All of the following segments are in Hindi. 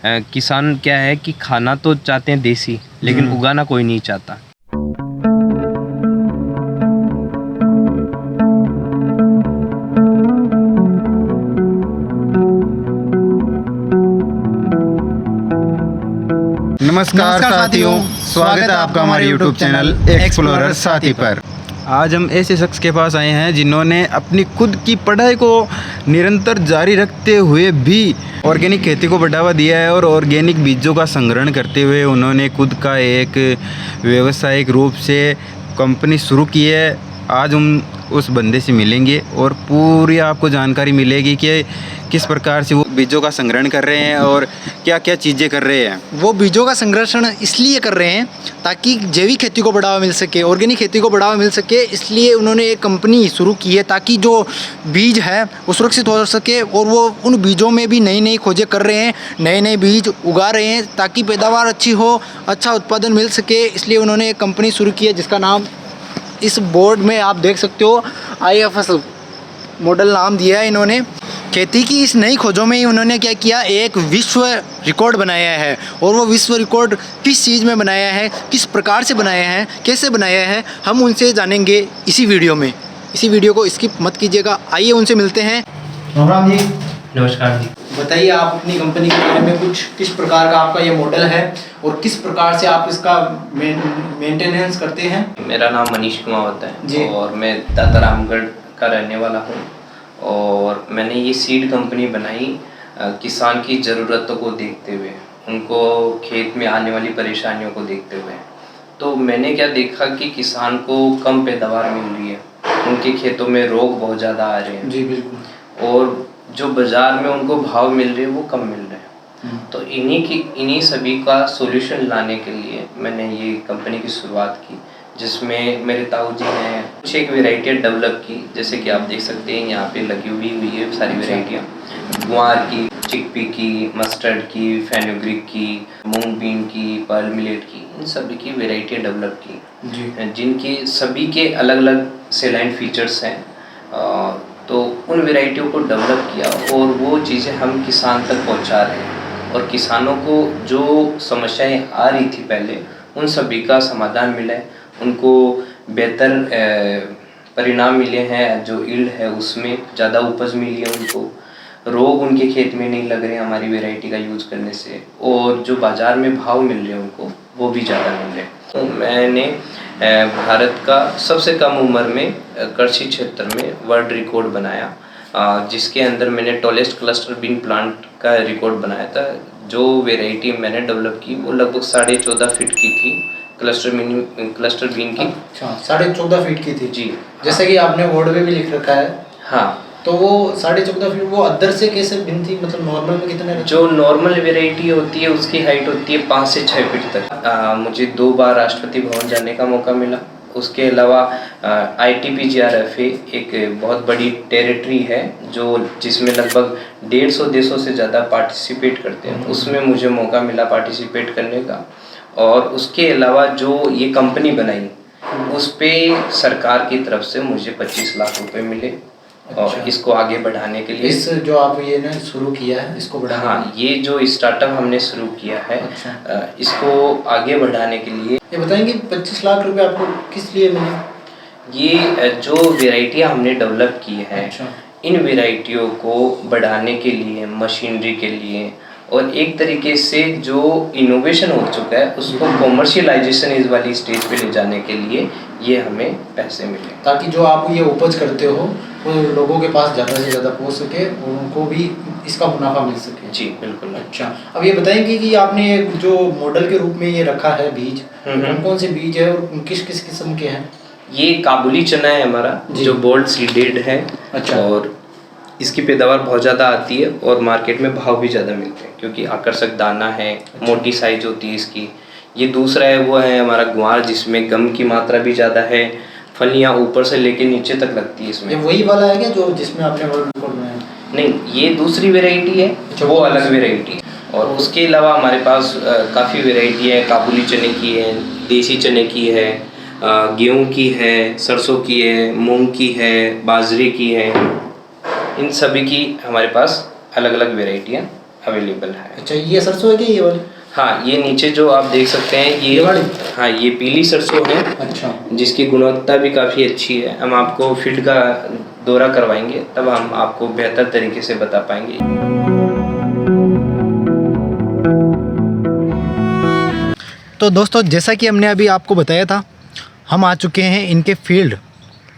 किसान क्या है कि खाना तो चाहते हैं देसी, लेकिन उगाना कोई नहीं चाहता। नमस्कार साथियों, स्वागत है आपका हमारे YouTube चैनल एक्सप्लोरर साथी पर। आज हम ऐसे शख्स के पास आए हैं जिन्होंने अपनी खुद की पढ़ाई को निरंतर जारी रखते हुए भी ऑर्गेनिक खेती को बढ़ावा दिया है और ऑर्गेनिक बीजों का संग्रहण करते हुए उन्होंने खुद का एक व्यावसायिक रूप से कंपनी शुरू की है। आज हम उस बंदे से मिलेंगे और पूरी आपको जानकारी मिलेगी कि किस प्रकार से वो बीजों का संग्रहण कर रहे हैं और क्या क्या चीज़ें कर रहे हैं। वो बीजों का संरक्षण इसलिए कर रहे हैं ताकि जैविक खेती को बढ़ावा मिल सके, ऑर्गेनिक खेती को बढ़ावा मिल सके। इसलिए उन्होंने एक कंपनी शुरू की है ताकि जो बीज है वो सुरक्षित हो सके, और वो उन बीजों में भी नई नई खोजें कर रहे हैं, नए नए बीज उगा रहे हैं ताकि पैदावार अच्छी हो, अच्छा उत्पादन मिल सके। इसलिए उन्होंने एक कंपनी शुरू की है जिसका नाम इस बोर्ड में आप देख सकते हो, IFS मॉडल नाम दिया है इन्होंने। खेती की इस नई खोजों में ही उन्होंने क्या किया, एक विश्व रिकॉर्ड बनाया है। और वो विश्व रिकॉर्ड किस चीज़ में बनाया है, किस प्रकार से बनाया है, कैसे बनाया है, हम उनसे जानेंगे इसी वीडियो में। इसी वीडियो को स्किप मत कीजिएगा। आइए उनसे मिलते हैं। राम जी। नमस्कार जी। बताइए आप अपनी कंपनी के बारे में कुछ, किस प्रकार का आपका ये मॉडल है और किस प्रकार से आप इसका मेंटेनेंस करते हैं। मेरा नाम मनीष कुमार होता जी। है और मैं दाता रामगढ़ का रहने वाला हूँ। और मैंने ये सीड कंपनी बनाई किसान की ज़रूरतों को देखते हुए, उनको खेत में आने वाली परेशानियों को देखते हुए। तो मैंने क्या देखा कि किसान को कम पैदावार मिल रही है, उनके खेतों में रोग बहुत ज़्यादा आ रहे हैं। जी बिल्कुल। और जो बाज़ार में उनको भाव मिल रहे हैं वो कम मिल रहे हैं। तो इन्हीं सभी का सॉल्यूशन लाने के लिए मैंने ये कंपनी की शुरुआत की, जिसमें मेरे ताऊ जी ने कुछ एक वेराइटियाँ डेवलप की। जैसे कि आप देख सकते हैं यहाँ पे लगी हुई है सारी वेराइटियाँ, गुआर की, चिकपी की, मस्टर्ड की, फेनुग्रीक की, मूंग बीन की, पर्ल मिलेट की, इन सभी की वेराइटियाँ डेवलप की, जिनकी सभी के अलग अलग सेलाइन फीचर्स हैं। तो उन वेराइटियों को डेवलप किया और वो चीज़ें हम किसान तक पहुंचा रहे हैं। और किसानों को जो समस्याएं आ रही थी पहले, उन सभी का समाधान मिला है। उनको बेहतर परिणाम मिले हैं, जो ईल्ड है उसमें ज़्यादा उपज मिली है, उनको रोग उनके खेत में नहीं लग रहे हैं हमारी वैरायटी का यूज़ करने से, और जो बाज़ार में भाव मिल रहे हैं उनको वो भी ज़्यादा मिल रहे हैं। तो मैंने भारत का सबसे कम उम्र में कृषि क्षेत्र में वर्ल्ड रिकॉर्ड बनाया, जिसके अंदर मैंने टॉलेस्ट क्लस्टर बीन प्लांट का रिकॉर्ड बनाया था। जो वेराइटी मैंने डेवलप की वो लगभग 14.5 फीट की थी, क्लस्टर बीन की। अच्छा, 14.5 फीट की थी जी। जैसे कि आपने बोर्ड पे भी लिख रखा है। हाँ। तो वो 14.5 फीट वो अदर से कैसे भिन्न थी, मतलब नॉर्मल में कितने? जो नॉर्मल वेराइटी होती है उसकी हाइट होती है 5 से 6 फीट तक। मुझे 2 बार राष्ट्रपति भवन जाने का मौका मिला। उसके अलावा ITPGRFA एक बहुत बड़ी टेरिटरी है जिसमें लगभग 150 देशों से ज़्यादा पार्टिसिपेट करते हैं, उसमें मुझे मौका मिला पार्टिसिपेट करने का। और उसके अलावा जो ये कंपनी बनाई उस पर सरकार की तरफ से मुझे 25 लाख रुपए मिले। और इसको आगे बढ़ाने के लिए इस जो आप ये ना शुरू किया है इसको बढ़ाने, हाँ, ये जो स्टार्टअप हमने शुरू किया है, इसको आगे बढ़ाने के लिए। ये बताएंगे 25 लाख रुपए आपको किस लिए मिले? ये जो वेराइटियाँ हमने डेवलप की है, इन वेराइटियों को बढ़ाने के लिए, मशीनरी के लिए, और एक तरीके से जो इनोवेशन हो चुका है उसको कॉमर्शियलाइजेशन इस वाली स्टेज पे ले जाने के लिए ये हमें पैसे मिले, ताकि जो आप ये उपज करते हो वो लोगों के पास ज़्यादा से ज़्यादा पहुंच सके और उनको भी इसका मुनाफा मिल सके। जी बिल्कुल। अच्छा, अब ये बताएंगे कि आपने जो मॉडल के रूप में ये रखा है बीज, कौन कौन से बीज है और किस किस किस्म के हैं? ये काबुली चना है हमारा, जो बोल्ड सीडेड है। अच्छा। और इसकी पैदावार बहुत ज़्यादा आती है और मार्केट में भाव भी ज़्यादा मिलते हैं क्योंकि आकर्षक दाना है। अच्छा। मोटी साइज होती है इसकी। ये दूसरा है वो है हमारा गुआर, जिसमें गम की मात्रा भी ज़्यादा है, फलियाँ ऊपर से लेके नीचे तक लगती है इसमें। ये वही वाला है क्या जो जिसमें आपने वर्ल्ड रिकॉर्ड बनाया? नहीं, ये दूसरी वेराइटी है। अच्छा, वो अलग वेराइटी है। और उसके अलावा हमारे पास काफ़ी वेराइटी है। काबुली चने की है, देसी चने की है, गेहूँ की है, सरसों की है, मूंग की है, बाजरे की है। इन सभी की हमारे पास अलग अलग वेराइटियाँ अवेलेबल है। अच्छा, ये सरसों है क्या ये वाली? हाँ, ये नीचे जो आप देख सकते हैं ये वाली? हाँ, ये पीली सरसों है। अच्छा, जिसकी गुणवत्ता भी काफ़ी अच्छी है। हम आपको फील्ड का दौरा करवाएंगे, तब हम आपको बेहतर तरीके से बता पाएंगे। तो दोस्तों, जैसा कि हमने अभी आपको बताया था, हम आ चुके हैं इनके फील्ड,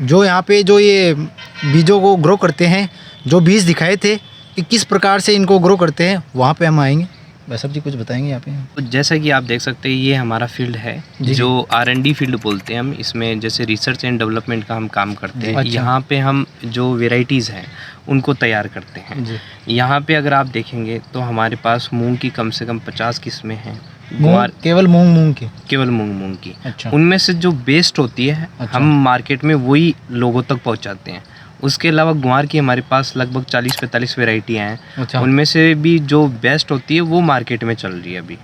जो यहाँ पे जो ये बीजों को ग्रो करते हैं, जो बीज दिखाए थे कि किस प्रकार से इनको ग्रो करते हैं, वहाँ पे हम आएंगे। वैसा जी कुछ बताएंगे यहाँ पे? तो जैसा कि आप देख सकते हैं, ये हमारा फील्ड है जी। जो R&D फील्ड बोलते हैं हम। इसमें जैसे रिसर्च एंड डेवलपमेंट का हम काम करते हैं। अच्छा। यहाँ पे हम जो वेराइटीज़ हैं उनको तैयार करते हैं। जी। यहाँ पे अगर आप देखेंगे तो हमारे पास मूंग की कम से कम 50 किस्में हैं। मूंग, केवल मूंग की? केवल मूंग की। अच्छा। उनमें से जो बेस्ट होती है, अच्छा। हम मार्केट में वही लोगों तक पहुँचाते हैं। उसके अलावा ग्वार की हमारे पास लगभग 40-45 वेराइटियाँ हैं। अच्छा। उनमें से भी जो बेस्ट होती है वो मार्केट में चल रही है अभी।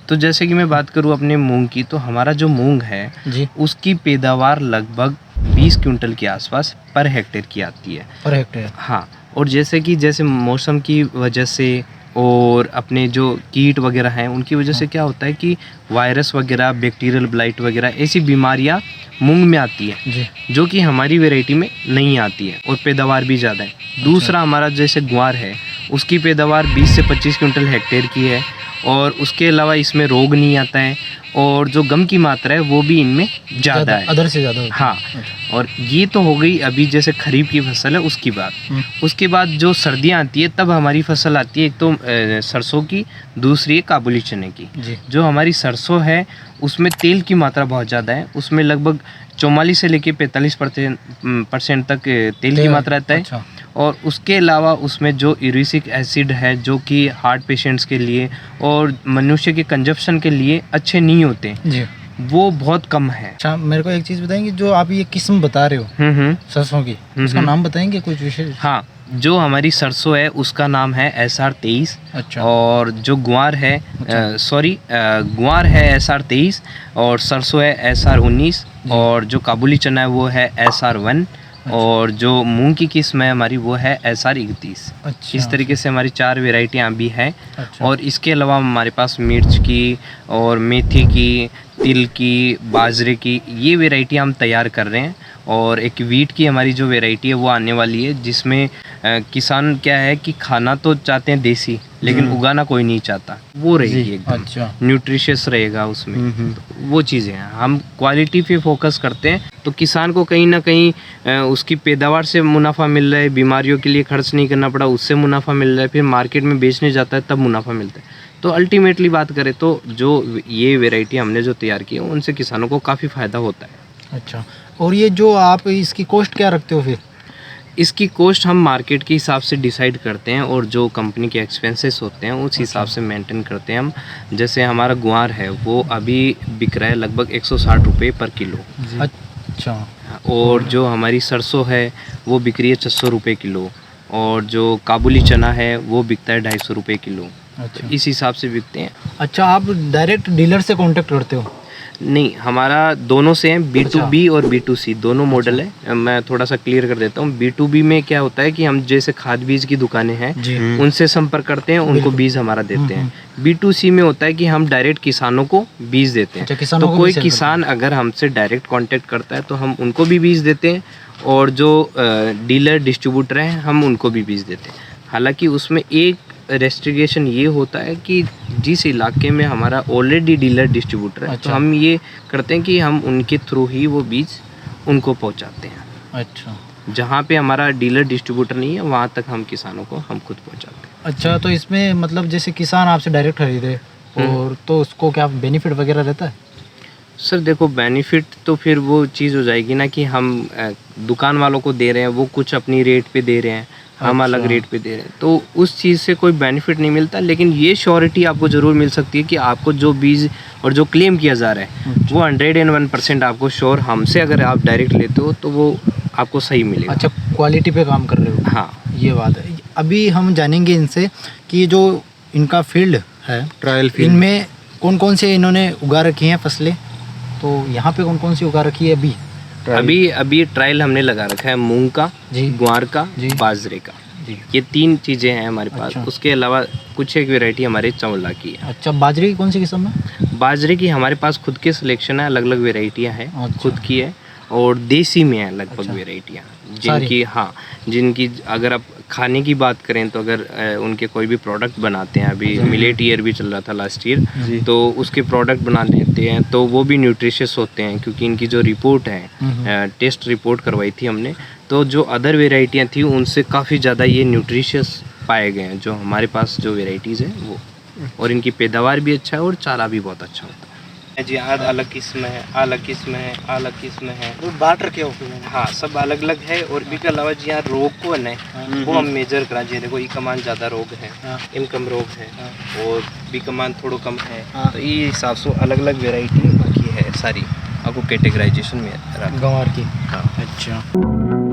तो जैसे कि मैं बात करूँ अपने मूंग की, तो हमारा जो मूंग है जी, उसकी पैदावार लगभग 20 क्विंटल के आसपास पर हेक्टेयर की आती है। Per hectare? हाँ, और जैसे मौसम की वजह से और अपने जो कीट वगैरह हैं उनकी वजह से क्या होता है कि वायरस वगैरह, बैक्टीरियल ब्लाइट वगैरह ऐसी बीमारियां मूंग में आती है, जी। जो कि हमारी वैरायटी में नहीं आती है और पैदावार भी ज़्यादा है। दूसरा हमारा जैसे ग्वार है, उसकी पैदावार 20 से 25 क्विंटल हेक्टेयर की है, और उसके अलावा इसमें रोग नहीं आता है, और जो गम की मात्रा है वो भी इनमें ज़्यादा है, अदर से ज़्यादा होती है। हाँ। अच्छा। और ये तो हो गई अभी जैसे खरीफ की फसल है उसकी बात। उसके बाद जो सर्दियाँ आती है तब हमारी फसल आती है, एक तो सरसों की, दूसरी है काबुली चने की। जी। जो हमारी सरसों है उसमें तेल की मात्रा बहुत ज़्यादा है। उसमें लगभग 44 से लेकर 45% तक तेल की मात्रा रहता है। अच्छा। और उसके अलावा उसमें जो यूरिक एसिड है, जो कि हार्ट पेशेंट्स के लिए और मनुष्य के कंजप्शन के लिए अच्छे नहीं होते, जी, वो बहुत कम है। अच्छा, मेरे को एक चीज़ बताएंगे, जो आप ये किस्म बता रहे हो सरसों की, उसका नाम बताएंगे कुछ विशेष? हाँ, जो हमारी सरसों है उसका नाम है SR23। अच्छा। और जो ग्वार है, ग्वार है SR23, और सरसों है SR19, और जो काबुली चना है वो है SR1, और जो मूंग की किस्म है हमारी वो है SR31। अच्छा। इस तरीके से हमारी 4 वेराइटियाँ भी हैं। अच्छा। और इसके अलावा हमारे पास मिर्च की और मेथी की, तिल की, बाजरे की, ये वेराइटी हम तैयार कर रहे हैं। और एक वीट की हमारी जो वेराइटी है वो आने वाली है, जिसमें किसान क्या है कि खाना तो चाहते हैं देसी, लेकिन उगाना कोई नहीं चाहता। वो रहेगी एकदम। अच्छा। न्यूट्रिशियस रहेगा उसमें। तो वो चीज़ें हैं, हम क्वालिटी पे फोकस करते हैं, तो किसान को कहीं ना कहीं उसकी पैदावार से मुनाफा मिल रहा है, बीमारियों के लिए खर्च नहीं करना पड़ा, उससे मुनाफा मिल रहा है, फिर मार्केट में बेचने जाता है तब मुनाफा मिलता है। तो अल्टीमेटली बात करें तो जो ये वेराइटी हमने जो तैयार की है उनसे किसानों को काफ़ी फ़ायदा होता है। अच्छा, और ये जो आप इसकी कॉस्ट क्या रखते हो फिर? इसकी कॉस्ट हम मार्केट के हिसाब से डिसाइड करते हैं, और जो कंपनी के एक्सपेंसेस होते हैं उस हिसाब से मेंटेन करते हैं हम। जैसे हमारा ग्वार है वो अभी बिक रहा है लगभग 160 रुपये पर किलो। अच्छा। और जो हमारी सरसों है वो बिक रही है 600 रुपये किलो, और जो काबुली चना है वो बिकता है 250 रुपये किलो। अच्छा। इस हिसाब से बिकते हैं। अच्छा, आप डायरेक्ट डीलर से कांटेक्ट करते हो? नहीं, हमारा दोनों से है, B2B और B2C दोनों मॉडल है। मैं थोड़ा सा क्लियर कर देता हूँ। B2B में क्या होता है कि हम जैसे खाद बीज की दुकानें हैं उनसे संपर्क करते हैं, उनको बीज हमारा देते हैं। B2C में होता है कि हम डायरेक्ट किसानों को बीज देते हैं। अच्छा, तो कोई किसान अगर हमसे डायरेक्ट कांटेक्ट करता है तो हम उनको भी बीज देते हैं, और जो डीलर डिस्ट्रीब्यूटर हैं हम उनको भी बीज देते हैं। हालांकि उसमें एक रेस्ट्रिक्शन ये होता है कि जिस इलाके में हमारा ऑलरेडी डीलर डिस्ट्रीब्यूटर है, अच्छा। तो हम ये करते हैं कि हम उनके थ्रू ही वो बीज उनको पहुंचाते हैं। अच्छा। जहाँ पे हमारा डीलर डिस्ट्रीब्यूटर नहीं है वहाँ तक हम किसानों को हम खुद पहुँचाते हैं। अच्छा, तो इसमें मतलब जैसे किसान आपसे डायरेक्ट खरीदे और तो उसको क्या बेनिफिट वगैरह रहता है? सर देखो, बेनिफिट तो फिर वो चीज़ हो जाएगी ना कि हम दुकान वालों को दे रहे हैं, वो कुछ अपनी रेट पे दे रहे हैं, हम अलग रेट पे दे रहे हैं, तो उस चीज़ से कोई बेनिफिट नहीं मिलता। लेकिन ये श्योरिटी आपको ज़रूर मिल सकती है कि आपको जो बीज और जो क्लेम किया जा रहा है वो 101% आपको श्योर, हमसे अगर आप डायरेक्ट लेते हो तो वो आपको सही मिलेगा। अच्छा, क्वालिटी पे काम कर रहे हो? हाँ, ये बात है। अभी हम जानेंगे इनसे कि जो इनका फील्ड है, ट्रायल फील्ड, इनमें कौन कौन से इन्होंने उगा रखी हैं फसलें, तो यहाँ पे कौन कौन सी उगा रखी है अभी? अभी ट्रायल हमने लगा रखा है मूंग का, जी, ग्वार का, जी, बाजरे का। ये 3 चीज़ें हैं हमारे पास। अच्छा। उसके अलावा कुछ एक वैरायटी हमारे चंवला की है। अच्छा, बाजरे की कौन सी किस्म है? बाजरे की हमारे पास खुद के सिलेक्शन है, अलग अलग वेराइटियाँ हैं, अच्छा। खुद की है। और देसी में है लगभग अच्छा। वेराइटियाँ, सारी? जिनकी हाँ, जिनकी अगर आप खाने की बात करें तो अगर उनके कोई भी प्रोडक्ट बनाते हैं, अभी मिलेट ईयर भी चल रहा था लास्ट जी। ईयर, तो उसके प्रोडक्ट बना लेते हैं, तो वो भी न्यूट्रिशियस होते हैं, क्योंकि इनकी जो रिपोर्ट है, टेस्ट रिपोर्ट करवाई थी हमने, तो जो अदर वेराइटियाँ थी उनसे काफ़ी ज़्यादा ये न्यूट्रिशियस पाए गए हैं जो हमारे पास जो वेराइटीज़ हैं वो। और इनकी पैदावार भी अच्छा है और चारा भी बहुत अच्छा होता है जी। आज अलग किस्म है, अलग किस्म है, अलग किस्म है, वो बाट रखे हो फिर मैंने। हाँ सब अलग अलग है। और भी के अलावा जी यहाँ रोग को है ना, वो हम मेजर करा जी, देखो ई कमान ज़्यादा रोग है, हाँ। इन कम रोग है, और बी कमान थोड़ो कम है, हाँ। तो ये हिसाब से अलग अलग वेराइटी बाकी है सारी आपको कैटेगराइजेशन में रखा। गंवार की। हाँ। अच्छा।